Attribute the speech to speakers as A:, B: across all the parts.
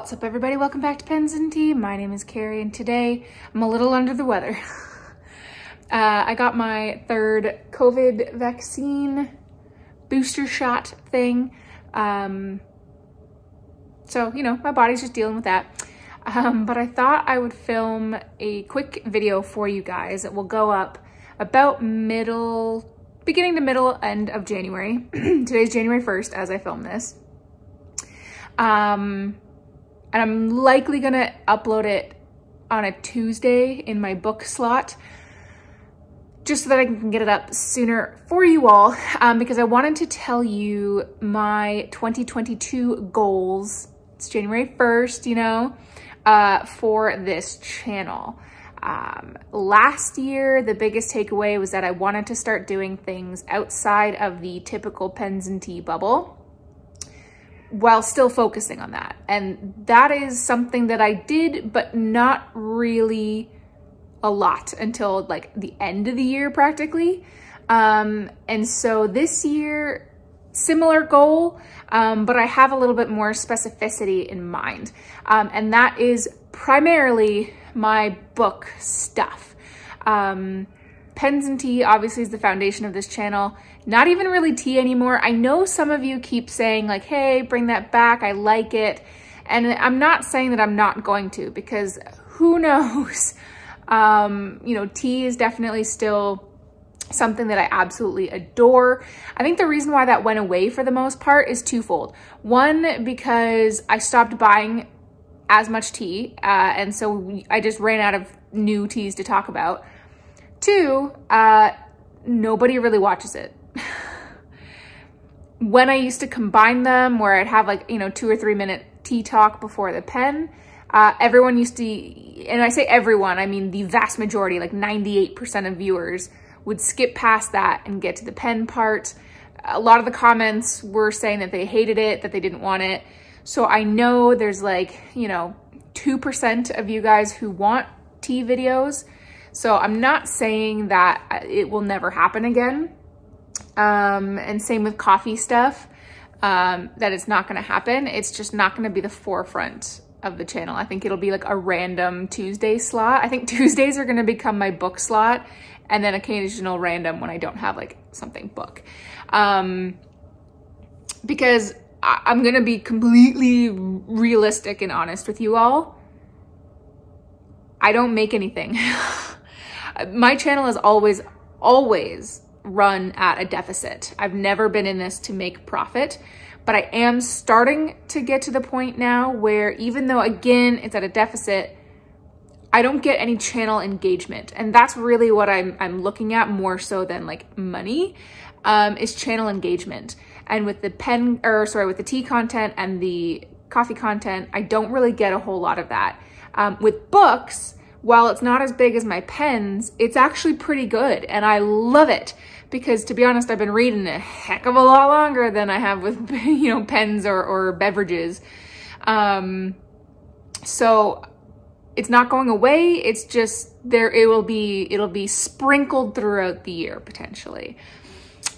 A: What's up, everybody? Welcome back to Pens and Tea. My name is Carrie, and today I'm a little under the weather. I got my third COVID vaccine booster shot thing. So, you know, my body's just dealing with that. But I thought I would film a quick video for you guys that will go up about beginning to middle end of January. Today's January 1st as I film this. And I'm likely gonna upload it on a Tuesday in my book slot, just so that I can get it up sooner for you all, because I wanted to tell you my 2022 goals. It's January 1st, you know, for this channel. Last year, the biggest takeaway was that I wanted to start doing things outside of the typical Pens and Tea bubble, while still focusing on that. And that is something that I did, but not really a lot until like the end of the year practically. And so this year, similar goal, but I have a little bit more specificity in mind. And that is primarily my book stuff. Pens and Tea obviously is the foundation of this channel. Not even really tea anymore. I know some of you keep saying like, hey, bring that back. I like it. And I'm not saying that I'm not going to, because who knows? You know, tea is definitely still something that I absolutely adore. I think the reason why that went away for the most part is twofold. One, because I stopped buying as much tea. And so I just ran out of new teas to talk about. Two, nobody really watches it. When I used to combine them, where I'd have like, you know, 2 or 3 minute tea talk before the pen, everyone used to, and I say everyone, I mean the vast majority, like 98% of viewers would skip past that and get to the pen part. A lot of the comments were saying that they hated it, that they didn't want it. So I know there's like, you know, 2% of you guys who want tea videos. So I'm not saying that it will never happen again. And same with coffee stuff, that it's not going to happen. It's just not going to be the forefront of the channel. I think it'll be like a random Tuesday slot. I think Tuesdays are going to become my book slot, and then occasional random when I don't have like something book. Because I'm going to be completely realistic and honest with you all. I don't make anything. My channel is always run at a deficit. I've never been in this to make profit, but I am starting to get to the point now where, even though again, it's at a deficit, I don't get any channel engagement. And that's really what I'm looking at more so than like money, is channel engagement. And with the with the tea content and the coffee content, I don't really get a whole lot of that. With books, while it's not as big as my pens, it's actually pretty good, and I love it, because to be honest, I've been reading a heck of a lot longer than I have with, you know, pens or beverages. So it's not going away. It's just it'll be sprinkled throughout the year potentially.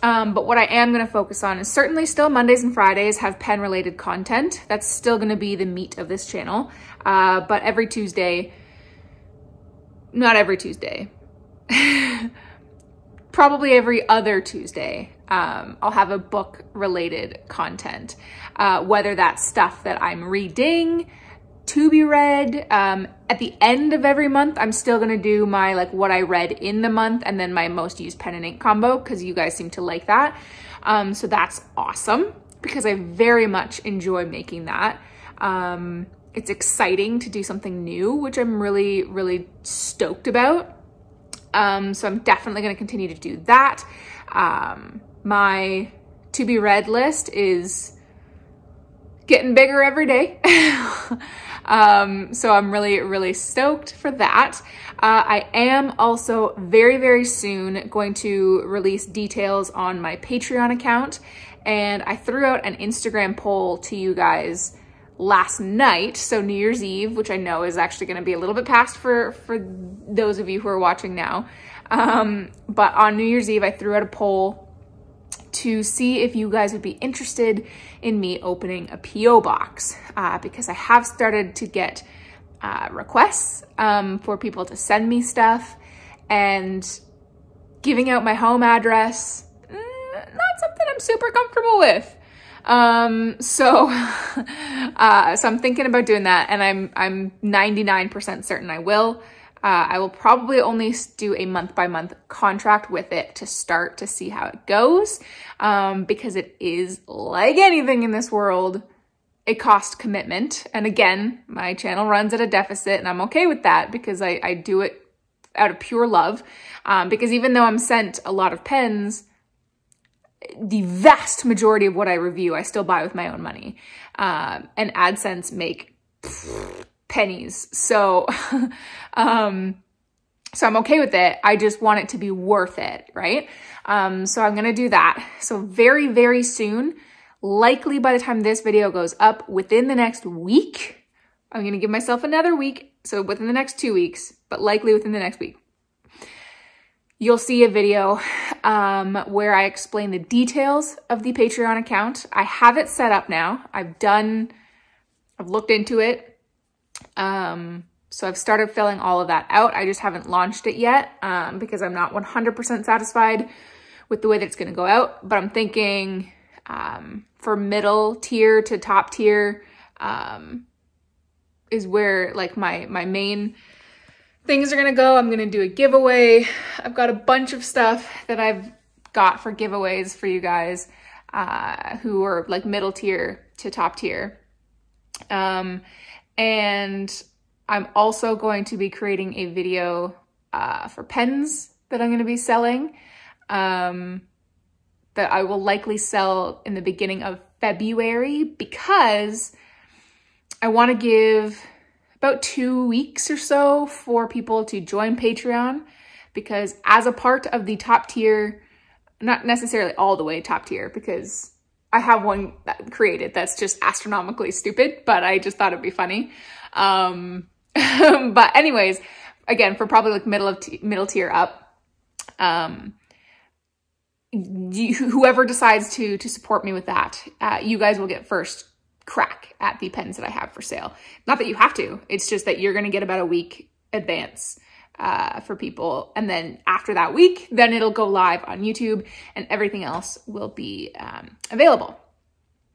A: But what I am going to focus on is certainly still Mondays and Fridays have pen related content. That's still going to be the meat of this channel. But every Tuesday, not every Tuesday, probably every other Tuesday, I'll have a book related content, whether that's stuff that I'm reading, to be read. At the end of every month, I'm still gonna do my like what I read in the month, and then my most used pen and ink combo, because you guys seem to like that. So that's awesome, because I very much enjoy making that. It's exciting to do something new, which I'm really, really stoked about. So I'm definitely going to continue to do that. My to be read list is getting bigger every day. So I'm really, really stoked for that. I am also very, very soon going to release details on my Patreon account. And I threw out an Instagram poll to you guys last night, so New Year's Eve, which I know is actually going to be a little bit past for those of you who are watching now. But on New Year's Eve, I threw out a poll to see if you guys would be interested in me opening a PO box, because I have started to get requests for people to send me stuff, and giving out my home address, not something I'm super comfortable with. So I'm thinking about doing that, and I'm 99% certain I will. I will probably only do a month-by-month contract with it to start to see how it goes, because it is, like anything in this world, a cost commitment. And again, my channel runs at a deficit, and I'm okay with that because I do it out of pure love. Because even though I'm sent a lot of pens, the vast majority of what I review, I still buy with my own money. And AdSense make pennies. So, so I'm okay with it. I just want it to be worth it, right? So I'm gonna do that. So very, very soon, likely by the time this video goes up, within the next week, I'm gonna give myself another week. So within the next 2 weeks, but likely within the next week, you'll see a video where I explain the details of the Patreon account. I have it set up now. I've looked into it. So I've started filling all of that out. I just haven't launched it yet because I'm not 100% satisfied with the way that it's gonna go out. But I'm thinking for middle tier to top tier is where like my main things are gonna go. I'm gonna do a giveaway. I've got a bunch of stuff that I've got for giveaways for you guys who are like middle tier to top tier. And I'm also going to be creating a video for pens that I'm gonna be selling that I will likely sell in the beginning of February, because I wanna give about 2 weeks or so for people to join Patreon, because as a part of the top tier, not necessarily all the way top tier, because I have one created that's just astronomically stupid, but I just thought it'd be funny. But anyways, again, for probably like middle tier up, whoever decides to support me with that, you guys will get first crack at the pens that I have for sale. Not that you have to, it's just that you're gonna get about a week advance for people. And then after that week, then it'll go live on YouTube and everything else will be available.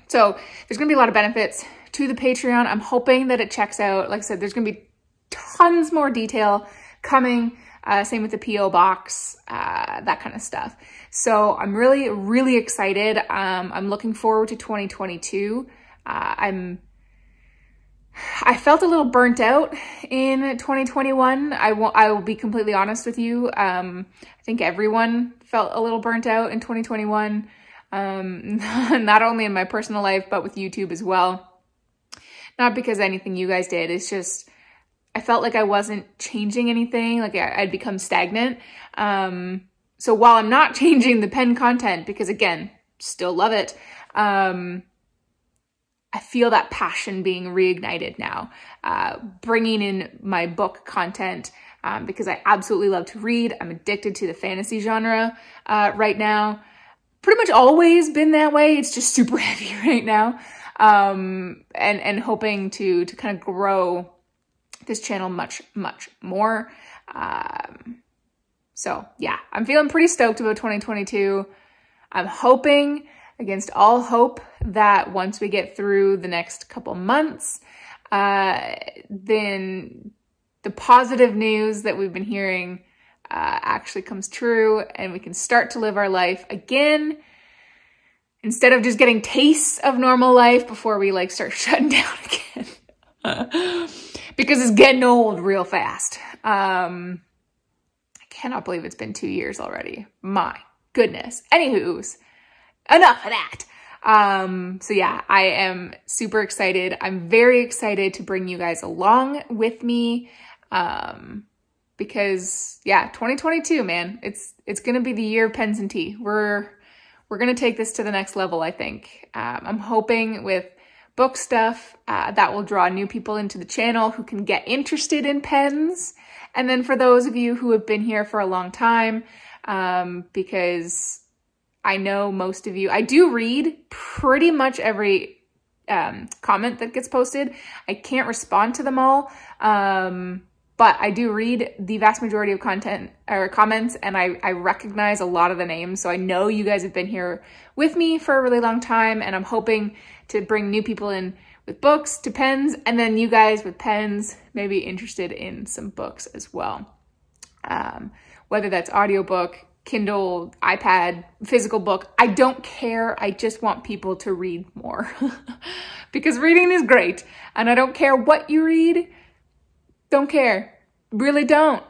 A: So there's gonna be a lot of benefits to the Patreon. I'm hoping that it checks out. Like I said, there's gonna be tons more detail coming. Same with the PO box, that kind of stuff. So I'm really, really excited. I'm looking forward to 2022. I felt a little burnt out in 2021. I will be completely honest with you. I think everyone felt a little burnt out in 2021. Not only in my personal life, but with YouTube as well. Not because anything you guys did. It's just, I felt like I wasn't changing anything. Like I'd become stagnant. So while I'm not changing the pen content, because again, still love it, I feel that passion being reignited now, bringing in my book content, because I absolutely love to read. I'm addicted to the fantasy genre right now. Pretty much always been that way. It's just super heavy right now. And hoping to kind of grow this channel much, much more. So yeah, I'm feeling pretty stoked about 2022. I'm hoping against all hope that once we get through the next couple months, then the positive news that we've been hearing actually comes true and we can start to live our life again instead of just getting tastes of normal life before we like start shutting down again. Because it's getting old real fast. I cannot believe it's been 2 years already. My goodness. Anywho's, enough of that. So yeah, I am super excited. I'm very excited to bring you guys along with me. Because yeah, 2022, man, it's going to be the year of pens and tea. We're going to take this to the next level, I think. I'm hoping with book stuff, that will draw new people into the channel who can get interested in pens. And then for those of you who have been here for a long time, because I know most of you, I do read pretty much every comment that gets posted. I can't respond to them all, but I do read the vast majority of content or comments, and I recognize a lot of the names. So I know you guys have been here with me for a really long time, and I'm hoping to bring new people in with books to pens, and then you guys with pens may be interested in some books as well. Whether that's audiobook, Kindle, iPad, physical book, I don't care. I just want people to read more because reading is great. And I don't care what you read. Don't care. Really don't.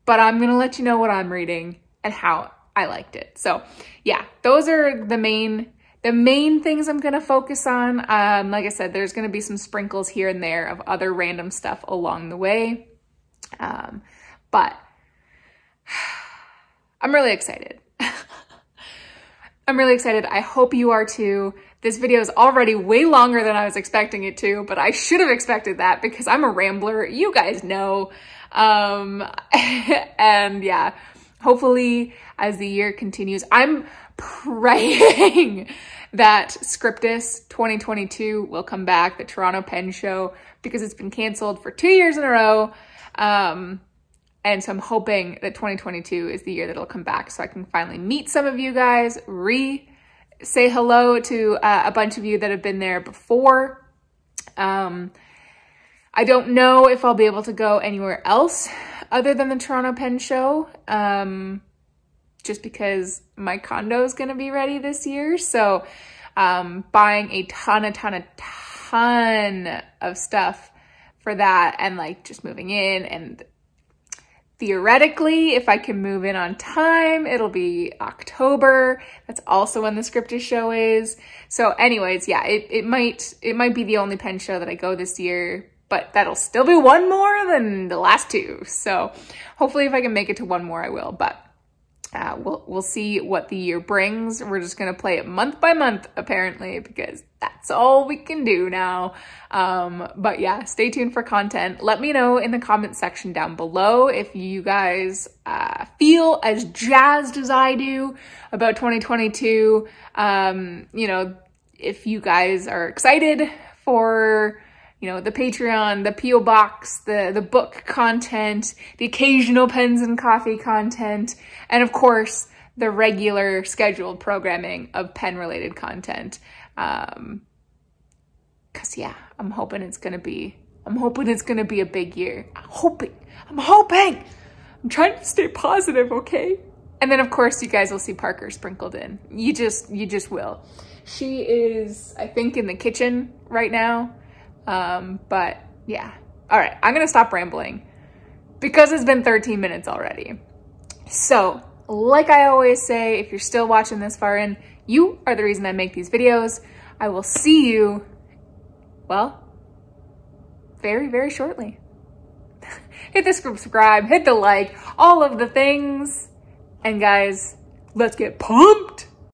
A: But I'm going to let you know what I'm reading and how I liked it. So yeah, those are the main things I'm going to focus on. Like I said, there's going to be some sprinkles here and there of other random stuff along the way. But I'm really excited. I'm really excited. I hope you are too. This video is already way longer than I was expecting it to, but I should have expected that because I'm a rambler. You guys know. And yeah, hopefully as the year continues, I'm praying that Scriptus 2022 will come back, the Toronto Pen Show, because it's been canceled for 2 years in a row. And so I'm hoping that 2022 is the year that it'll come back so I can finally meet some of you guys, say hello to a bunch of you that have been there before. I don't know if I'll be able to go anywhere else other than the Toronto Pen Show, just because my condo is going to be ready this year. So buying a ton of stuff for that, and like just moving in, and theoretically, if I can move in on time, it'll be October. That's also when the Scriptus show is. So anyways, yeah, it might be the only pen show that I go this year, but that'll still be one more than the last two. So hopefully if I can make it to one more, I will, but we'll see what the year brings. We're just going to play it month by month, apparently, because that's all we can do now. But yeah, stay tuned for content. Let me know in the comment section down below if you guys feel as jazzed as I do about 2022. You know, if you guys are excited for, you know, the Patreon, the P.O. Box, the book content, the occasional pens and coffee content, and of course, the regular scheduled programming of pen-related content. Cause yeah, I'm hoping it's gonna be a big year. I'm hoping. I'm trying to stay positive, okay? And then of course, you guys will see Parker sprinkled in. You just will. She is, I think, in the kitchen right now. But yeah. All right, I'm gonna stop rambling because it's been 13 minutes already. So like I always say, if you're still watching this far in, you are the reason I make these videos. I will see you, well, very, very shortly. Hit the subscribe, hit the like, all of the things. And guys, let's get pumped.